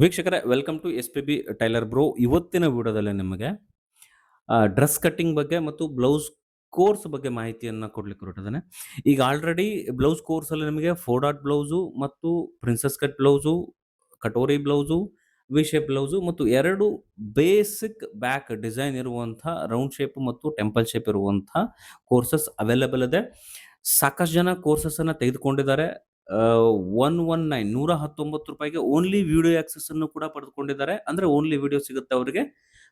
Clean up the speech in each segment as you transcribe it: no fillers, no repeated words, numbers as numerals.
ವೀಕ್ಷಕರೇ welcome to S P B tailor bro. ಇವತ್ತಿನ ವಿಡಿಯೋದಲ್ಲಿ ನಿಮಗೆ ಡ್ರೆಸ್ ಕಟ್ಟಿಂಗ್ ಬಗ್ಗೆ ಮತ್ತು ಬ್ಲೌಸ್ ಕೋರ್ಸ್ ಬಗ್ಗೆ ಮಾಹಿತಿಯನ್ನು ಕೊಡ್ಲಿಕ್ಕೆ ಹೊರಟಿದ್ದೇನೆ. ಈಗ ಆಲ್ರೆಡಿ ಬ್ಲೌಸ್ ಕೋರ್ಸಲ್ಲಿ ನಿಮಗೆ ಫೋರ್ ಡಾಟ್ ಬ್ಲೌಸು ಮತ್ತು princess cut blouse, katori blouse, V shape blouse ಮತ್ತು 2 ಬೇಸಿಕ್ ಬ್ಯಾಕ್ ಡಿಸೈನ್ ಇರುವಂಥ ರೌಂಡ್ ಶೇಪ್ ಮತ್ತು ಟೆಂಪಲ್ ಶೇಪ್ ಇರುವಂಥ ಕೋರ್ಸಸ್ ಅವೈಲೇಬಲ್ ಇದೆ. ಸಾಕಷ್ಟು ಜನ ಕೋರ್ಸಸನ್ನು ತೆಗೆದುಕೊಂಡಿದ್ದಾರೆ. 119 ರೂಪಾಯಿಗೆ ಓನ್ಲಿ ವಿಡಿಯೋ ಆಕ್ಸೆಸ್ ಅನ್ನು ಕೂಡ ಪಡೆದುಕೊಂಡಿದ್ದಾರೆ. ಅಂದ್ರೆ ಓನ್ಲಿ ವಿಡಿಯೋ ಸಿಗುತ್ತೆ ಅವರಿಗೆ.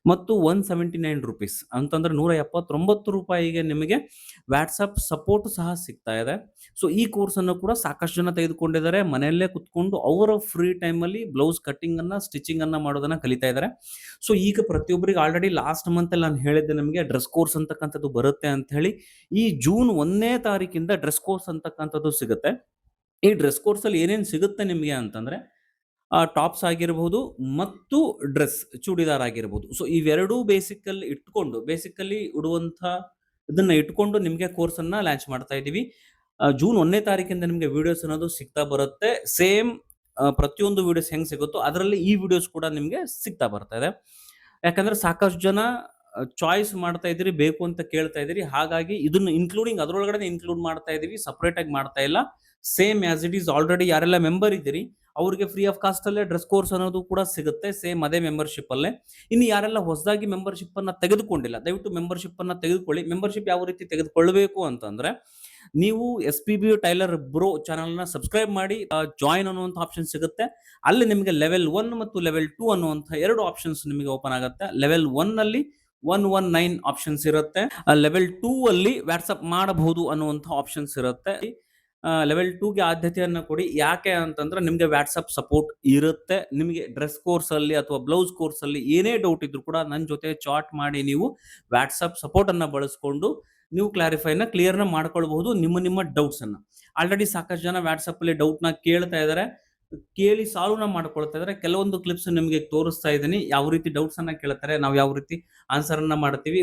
ಮತ್ತು 179 ರೂಪೀಸ್ ಅಂತಂದ್ರೆ 179 ರೂಪಾಯಿಗೆ ನಿಮಗೆ ವಾಟ್ಸಪ್ ಸಪೋರ್ಟ್ ಸಹ ಸಿಗ್ತಾ ಇದೆ. ಸೊ ಈ ಕೋರ್ಸ್ ಅನ್ನು ಕೂಡ ಸಾಕಷ್ಟು ಜನ ತೆಗೆದುಕೊಂಡಿದ್ದಾರೆ. ಮನೆಯಲ್ಲೇ ಕುತ್ಕೊಂಡು ಅವರ ಫ್ರೀ ಟೈಮಲ್ಲಿ ಬ್ಲೌಸ್ ಕಟ್ಟಿಂಗ್ ಅನ್ನ ಸ್ಟಿಚಿಂಗ್ ಅನ್ನ ಮಾಡೋದನ್ನ ಕಲಿತಾ ಇದ್ದಾರೆ. ಸೊ ಈಗ ಪ್ರತಿಯೊಬ್ಬರಿಗೆ ಆಲ್ರೆಡಿ ಲಾಸ್ಟ್ ಮಂತ್ ಅಲ್ಲಿ ನಾನು ಹೇಳಿದ್ದೆ ನಿಮಗೆ ಡ್ರೆಸ್ ಕೋರ್ಸ್ ಅಂತಕ್ಕಂಥದ್ದು ಬರುತ್ತೆ ಅಂತ ಹೇಳಿ. ಈ ಜೂನ್ 1ನೇ ತಾರೀಕಿಂದ ಡ್ರೆಸ್ ಕೋರ್ಸ್ ಅಂತಕ್ಕಂಥದ್ದು ಸಿಗುತ್ತೆ. ಈ ಡ್ರೆಸ್ ಕೋರ್ಸಲ್ಲಿ ಏನೇನು ಸಿಗುತ್ತೆ ನಿಮಗೆ ಅಂತಂದ್ರೆ ಟಾಪ್ಸ್ ಆಗಿರಬಹುದು ಮತ್ತು ಡ್ರೆಸ್ ಚೂಡಿದಾರ್ ಆಗಿರಬಹುದು. ಸೊ ಇವೆರಡೂ ಬೇಸಿಕಲಿ ಉಡುವಂಥ ಇದನ್ನ ಇಟ್ಕೊಂಡು ನಿಮಗೆ ಕೋರ್ಸನ್ನ ಲಾಂಚ್ ಮಾಡ್ತಾ ಇದ್ದೀವಿ. ಜೂನ್ 1ನೇ ತಾರೀಕಿಂದ ನಿಮಗೆ ವಿಡಿಯೋಸ್ ಅನ್ನೋದು ಸಿಗ್ತಾ ಬರುತ್ತೆ. ಸೇಮ್ ಪ್ರತಿಯೊಂದು ವಿಡಿಯೋಸ್ ಹೆಂಗ್ ಸಿಗುತ್ತೋ ಅದರಲ್ಲಿ ಈ ವಿಡಿಯೋಸ್ ಕೂಡ ನಿಮಗೆ ಸಿಗ್ತಾ ಬರ್ತಾ ಇದೆ. ಯಾಕಂದ್ರೆ ಸಾಕಷ್ಟು ಜನ ಚಾಯ್ಸ್ ಮಾಡ್ತಾ ಇದ್ದೀರಿ, ಬೇಕು ಅಂತ ಕೇಳ್ತಾ ಇದ್ದೀರಿ. ಹಾಗಾಗಿ ಇದನ್ನ ಅದರೊಳಗಡೆ ಇನ್ಕ್ಲೂಡ್ ಮಾಡ್ತಾ ಇದ್ದೀವಿ, ಸಪರೇಟ್ ಆಗಿ ಮಾಡ್ತಾ ಇಲ್ಲ. Same as it is already ಯಾರೆಲ್ಲ ಮೆಂಬರ್ ಇದ್ದೀರಿ ಅವರಿಗೆ ಫ್ರೀ ಆಫ್ ಕಾಸ್ಟ್ ಅಲ್ಲೇ ಡ್ರೆಸ್ ಕೋರ್ಸ್ ಅನ್ನೋದು ಕೂಡ ಸಿಗುತ್ತೆ. ಸೇಮ್ ಅದೇ ಮೆಂಬರ್ಶಿಪ್ ಅಲ್ಲೇ. ಇನ್ನು ಯಾರೆಲ್ಲ ಹೊಸದಾಗಿ ಮೆಂಬರ್ಶಿಪ್ ಅನ್ನ ತೆಗೆದುಕೊಂಡಿಲ್ಲ, ದಯವಿಟ್ಟು ಮೆಂಬರ್ಶಿಪ್ ಅನ್ನ ತೆಗೆದುಕೊಳ್ಳಿ. ಮೆಂಬರ್ಶಿಪ್ ಯಾವ ರೀತಿ ತೆಗೆದುಕೊಳ್ಳಬೇಕು ಅಂತಂದ್ರೆ, ನೀವು S P B tailor bro channel ನ ಸಬ್ಸ್ಕ್ರೈಬ್ ಮಾಡಿ ಜಾಯಿನ್ ಅನ್ನುವಂಥ ಆಪ್ಷನ್ ಸಿಗುತ್ತೆ. ಅಲ್ಲಿ ನಿಮಗೆ ಲೆವೆಲ್ 1 ಮತ್ತು ಲೆವೆಲ್ 2 ಅನ್ನುವಂಥ 2 ಆಪ್ಷನ್ಸ್ ನಿಮಗೆ ಓಪನ್ ಆಗುತ್ತೆ. ಲೆವೆಲ್ 1 ನಲ್ಲಿ 119 ಆಪ್ಷನ್ಸ್ ಇರುತ್ತೆ. ಲೆವೆಲ್ 2 ಅಲ್ಲಿ ವಾಟ್ಸ್ಆಪ್ ಮಾಡಬಹುದು ಅನ್ನುವಂಥ ಆಪ್ಷನ್ಸ್ ಇರುತ್ತೆ. ಲೆವೆಲ್ 2ಗೆ ಆದ್ಯತೆಯನ್ನ ಕೊಡಿ. ಯಾಕೆ ಅಂತಂದ್ರೆ ನಿಮಗೆ ವಾಟ್ಸ್ಆಪ್ ಸಪೋರ್ಟ್ ಇರುತ್ತೆ. ನಿಮಗೆ ಡ್ರೆಸ್ ಕೋರ್ಸ್ ಅಲ್ಲಿ ಅಥವಾ ಬ್ಲೌಸ್ ಕೋರ್ಸ್ ಅಲ್ಲಿ ಏನೇ ಡೌಟ್ ಇದ್ರು ಕೂಡ ನನ್ನ ಜೊತೆ ಚಾಟ್ ಮಾಡಿ ನೀವು ವಾಟ್ಸ್ಆಪ್ ಸಪೋರ್ಟ್ ಅನ್ನ ಬಳಸ್ಕೊಂಡು ನೀವು ಕ್ಲಿಯರ್ನ ಮಾಡ್ಕೊಳ್ಬಹುದು ನಿಮ್ಮ ಡೌಟ್ಸ್ ಅನ್ನ. ಆಲ್ರೆಡಿ ಸಾಕಷ್ಟು ಜನ ವಾಟ್ಸ್ಆಪ್ ಅಲ್ಲಿ ಡೌಟ್ ನ ಕೇಳ್ತಾ ಇದ್ದಾರೆ, ಕೇಳಿ ಸಾಲ್ವ್ ಮಾಡ್ಕೊಳ್ತಾ ಇದ್ದಾರೆ. ಕೆಲವೊಂದು ಕ್ಲಿಪ್ಸ್ ನಿಮಗೆ ತೋರಿಸ್ತಾ ಇದ್ದೀನಿ, ಯಾವ ರೀತಿ ಡೌಟ್ಸ್ ಅನ್ನ ಕೇಳ್ತಾರೆ, ನಾವು ಯಾವ ರೀತಿ ಆನ್ಸರ್ ಅನ್ನ ಮಾಡ್ತೀವಿ.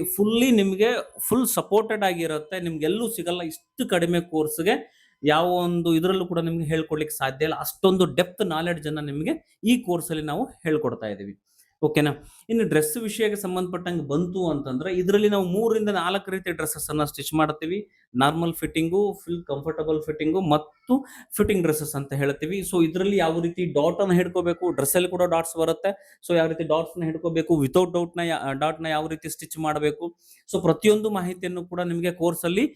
ನಿಮಗೆ ಫುಲ್ ಸಪೋರ್ಟೆಡ್ ಆಗಿರುತ್ತೆ. ನಿಮ್ಗೆ ಎಲ್ಲೂ ಸಿಗಲ್ಲ ಇಷ್ಟು ಕಡಿಮೆ ಕೋರ್ಸ್ಗೆ. ಯಾವ ಒಂದು ಇದರಲ್ಲೂ ಕೂಡ ನಿಮ್ಗೆ ಹೇಳ್ಕೊಡ್ಲಿಕ್ಕೆ ಸಾಧ್ಯ ಇಲ್ಲ. ಅಷ್ಟೊಂದು ಡೆಪ್ತ್ ನಾಲೆಡ್ಜ್ ಅನ್ನ ನಿಮಗೆ ಈ ಕೋರ್ಸ್ ಅಲ್ಲಿ ನಾವು ಹೇಳ್ಕೊಡ್ತಾ ಇದ್ದೀವಿ. ಓಕೆನಾ. ಇನ್ನು ಡ್ರೆಸ್ ವಿಷಯಕ್ಕೆ ಸಂಬಂಧಪಟ್ಟಂಗೆ ಬಂತು ಅಂತಂದ್ರೆ ಇದರಲ್ಲಿ ನಾವು 3ರಿಂದ 4 ರೀತಿಯ ಡ್ರೆಸ್ಸಸ್ ಅನ್ನ ಸ್ಟಿಚ್ ಮಾಡ್ತೀವಿ. Normal fitting, full comfortable fitting ಮತ್ತು ಫಿಟ್ಟಿಂಗ್ ಡ್ರೆಸ್ಸಸ್ ಅಂತ ಹೇಳ್ತೀವಿ. ಸೊ ಇದರಲ್ಲಿ ಯಾವ ರೀತಿ ಡಾಟ್ ಅನ್ನ ಹಿಡ್ಕೋಬೇಕು, ಡ್ರೆಸ್ ಅಲ್ಲಿ ಕೂಡ ಡಾಟ್ಸ್ ಬರುತ್ತೆ. ಸೊ ಯಾವ ರೀತಿ ಡಾಟ್ಸ್ ನ ಹಿಡ್ಕೋಬೇಕು, ವಿತೌಟ್ ಡಾಟ್ ನ ಯಾವ ರೀತಿ ಸ್ಟಿಚ್ ಮಾಡಬೇಕು. ಸೊ ಪ್ರತಿಯೊಂದು ಮಾಹಿತಿಯನ್ನು ಕೂಡ ನಿಮಗೆ ಕೋರ್ಸ್ ಅಲ್ಲಿ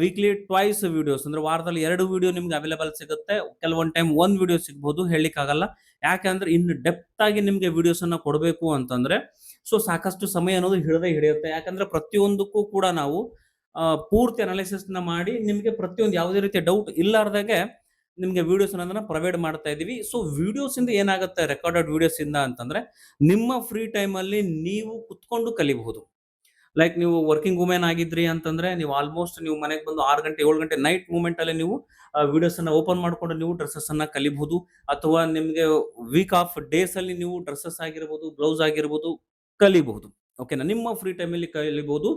ವೀಕ್ಲಿ ಟ್ವೈಸ್ ವಿಡಿಯೋಸ್ ಅಂದ್ರೆ ವಾರದಲ್ಲಿ 2 ವಿಡಿಯೋ ನಿಮ್ಗೆ ಅವೈಲೇಬಲ್ ಸಿಗುತ್ತೆ. ಕೆಲವೊಂದು ಟೈಮ್ 1 ವಿಡಿಯೋ ಸಿಗಬಹುದು, ಹೇಳಲಿಕ್ಕಾಗಲ್ಲ. ಯಾಕಂದ್ರೆ ಇನ್ನು ಡೆಪ್ತ್ ಆಗಿ ನಿಮ್ಗೆ ವಿಡಿಯೋಸ್ ಅನ್ನ ಕೊಡಬೇಕು ಅಂತಂದ್ರೆ ಸೊ ಸಾಕಷ್ಟು ಸಮಯ ಅನ್ನೋದು ಹಿಡಿಯುತ್ತೆ. ಯಾಕಂದ್ರೆ ಪ್ರತಿಯೊಂದಕ್ಕೂ ಕೂಡ ನಾವು ಪೂರ್ತಿ ಅನಾಲಿಸಿಸ್ ನ ಮಾಡಿ ನಿಮ್ಗೆ ಪ್ರತಿಯೊಂದು ಯಾವುದೇ ರೀತಿಯ ಡೌಟ್ ಇಲ್ಲಾರ್ದಾಗೆ ನಿಮ್ಗೆ ವಿಡಿಯೋಸ್ ಅನ್ನೋದನ್ನ ಪ್ರೊವೈಡ್ ಮಾಡ್ತಾ ಇದೀವಿ. ಸೊ ವಿಡಿಯೋಸ್ ಇಂದ ಏನಾಗುತ್ತೆ, ರೆಕಾರ್ಡೆಡ್ ವಿಡಿಯೋಸ್ ಇಂದ ಅಂತಂದ್ರೆ ನಿಮ್ಮ ಫ್ರೀ ಟೈಮ್ ಅಲ್ಲಿ ನೀವು ಕುತ್ಕೊಂಡು ಕಲಿಬಹುದು. ಲೈಕ್ ನೀವು ವರ್ಕಿಂಗ್ ವುಮೆನ್ ಆಗಿದ್ರಿ ಅಂತಂದ್ರೆ ನೀವು ಆಲ್ಮೋಸ್ಟ್ ನೀವು ಮನೆಗೆ ಬಂದು 6 ಗಂಟೆ 7 ಗಂಟೆ ನೈಟ್ ಮೂವ್ಮೆಂಟ್ ಅಲ್ಲಿ ನೀವು ವಿಡಿಯೋಸ್ ಅನ್ನ ಓಪನ್ ಮಾಡ್ಕೊಂಡು ನೀವು ಡ್ರೆಸ್ಸಸ್ ಅನ್ನ ಕಲಿಬಹುದು. ಅಥವಾ ನಿಮ್ಗೆ ವೀಕ್ ಆಫ್ ಡೇಸ್ ಅಲ್ಲಿ ನೀವು ಡ್ರೆಸ್ಸಸ್ ಆಗಿರ್ಬೋದು, ಬ್ಲೌಸ್ ಆಗಿರ್ಬೋದು ಕಲಿಬಹುದು. ಓಕೆನಾ. ನಿಮ್ಮ ಫ್ರೀ ಟೈಮ್ ಅಲ್ಲಿ ಕಲಿಬಹುದು,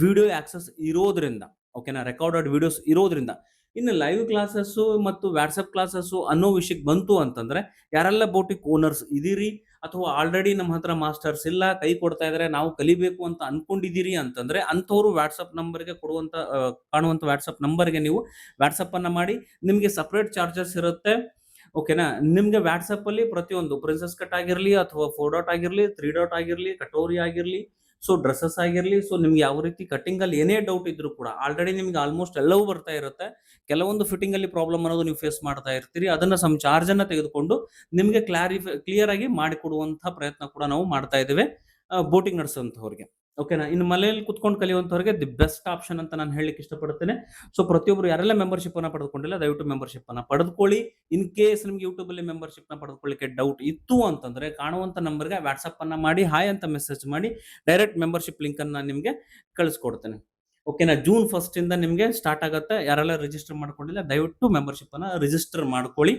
ವಿಡಿಯೋ ಆಕ್ಸೆಸ್ ಇರೋದ್ರಿಂದ. ಓಕೆನಾ. ರೆಕಾರ್ಡೆಡ್ ವಿಡಿಯೋಸ್ ಇರೋದ್ರಿಂದ. ಇನ್ನು ಲೈವ್ ಕ್ಲಾಸಸ್ ಮತ್ತು ವಾಟ್ಸ್ಆಪ್ ಕ್ಲಾಸಸ್ ಅನ್ನೋ ವಿಷಯಕ್ಕೆ ಬಂತು ಅಂತಂದ್ರೆ, ಯಾರೆಲ್ಲ ಬೋಟಿಕ್ ಓನರ್ಸ್ ಇದೀರಿ ಅಥವಾ ಆಲ್ರೆಡಿ ನಮ್ಮ ಹತ್ರ ಮಾಸ್ಟರ್ಸ್ ಇಲ್ಲ, ಕೈ ಕೊಡ್ತಾ ಇದಾರೆ, ನಾವು ಕಲಿಬೇಕು ಅಂತ ಅನ್ಕೊಂಡಿದ್ದೀರಿ ಅಂತಂದ್ರೆ ಅಂಥವ್ರು ವಾಟ್ಸ್ಆಪ್ ನಂಬರ್ಗೆ ಕಾಣುವಂತ ವಾಟ್ಸ್ಆಪ್ ನಂಬರ್ಗೆ ನೀವು ವಾಟ್ಸ್ಆಪ್ ಅನ್ನ ಮಾಡಿ. ನಿಮ್ಗೆ ಸಪರೇಟ್ ಚಾರ್ಜಸ್ ಇರುತ್ತೆ. ಓಕೆನಾ. ನಿಮ್ಗೆ ವಾಟ್ಸ್ಆಪ್ ಅಲ್ಲಿ ಪ್ರತಿಯೊಂದು ಪ್ರಿನ್ಸೆಸ್ ಕಟ್ ಆಗಿರ್ಲಿ ಅಥವಾ 4 ಡಾಟ್ ಆಗಿರ್ಲಿ, 3 ಡಾಟ್ ಆಗಿರ್ಲಿ, ಕಟೋರಿ ಆಗಿರ್ಲಿ, ಸೊ ಡ್ರೆಸ್ಸಸ್ ಆಗಿರ್ಲಿ, ಸೊ ನಿಮ್ಗೆ ಯಾವ ರೀತಿ ಕಟಿಂಗ್ ಅಲ್ಲಿ ಏನೇ ಡೌಟ್ ಇದ್ರು ಕೂಡ ಆಲ್ರೆಡಿ ನಿಮ್ಗೆ ಆಲ್ಮೋಸ್ಟ್ ಎಲ್ಲವೂ ಬರ್ತಾ ಇರುತ್ತೆ. ಕೆಲವೊಂದು ಫಿಟ್ಟಿಂಗ್ ಅಲ್ಲಿ ಪ್ರಾಬ್ಲಮ್ ಅನ್ನೋದು ನೀವು ಫೇಸ್ ಮಾಡ್ತಾ ಇರ್ತೀರಿ. ಅದನ್ನ ಸಮ್ ಚಾರ್ಜ್ ಅನ್ನ ತೆಗೆದುಕೊಂಡು ನಿಮ್ಗೆ ಕ್ಲಿಯರ್ ಆಗಿ ಮಾಡಿಕೊಡುವಂತಹ ಪ್ರಯತ್ನ ಕೂಡ ನಾವು ಮಾಡ್ತಾ ಇದ್ದೇವೆ ಬೋಟಿಂಗ್ ನಡೆಸುವಂತವ್ರಿಗೆ. ಓಕೆನಾ. ಇನ್ನು ಮನೆಯಲ್ಲಿ ಕುತ್ಕೊಂಡು ಕಲಿಯುವಂತವ್ರಿಗೆ ದಿ ಬೆಸ್ಟ್ ಆಪ್ಷನ್ ಅಂತ ನಾನು ಹೇಳಲಿಕ್ಕೆ ಇಷ್ಟಪಡ್ತೇನೆ. ಸೊ ಪ್ರತಿಯೊಬ್ಬರು ಯಾರೆಲ್ಲ ಮೆಂಬರ್ಶಿಪ್ ಅನ್ನ ಪಡೆದುಕೊಂಡಿಲ್ಲ, ದಯವಿಟ್ಟು ಮೆಂಬರ್ಶಿಪ್ ಅನ್ನ ಪಡೆದುಕೊಳ್ಳಿ. ಇನ್ ಕೇಸ್ ನಿಮ್ಗೆ ಯೂಟ್ಯೂಬ್ ಅಲ್ಲಿ ಮೆಂಬರ್ಶಿಪ್ ನ ಪಡೆದುಕೊಳ್ಳಿಕ್ಕೆ ಡೌಟ್ ಇತ್ತು ಅಂತಂದ್ರೆ ಕಾಣುವಂತ ನಂಬರ್ಗೆ ವಾಟ್ಸ್ಆಪ್ ಅನ್ನ ಮಾಡಿ, ಹಾಯ್ ಅಂತ ಮೆಸೇಜ್ ಮಾಡಿ, ಡೈರೆಕ್ಟ್ ಮೆಂಬರ್ಶಿಪ್ ಲಿಂಕ್ ಅನ್ನ ನಿಮ್ಗೆ ಕಳಿಸ್ಕೊಡ್ತೇನೆ. ಓಕೆನಾ. ಜೂನ್ 1 ಇಂದ ನಿಮ್ಗೆ ಸ್ಟಾರ್ಟ್ ಆಗುತ್ತೆ. ಯಾರೆಲ್ಲ ರಿಜಿಸ್ಟರ್ ಮಾಡ್ಕೊಂಡಿಲ್ಲ ದಯವಿಟ್ಟು ಮೆಂಬರ್ಶಿಪ್ ಅನ್ನ ರಿಜಿಸ್ಟರ್ ಮಾಡ್ಕೊಳ್ಳಿ.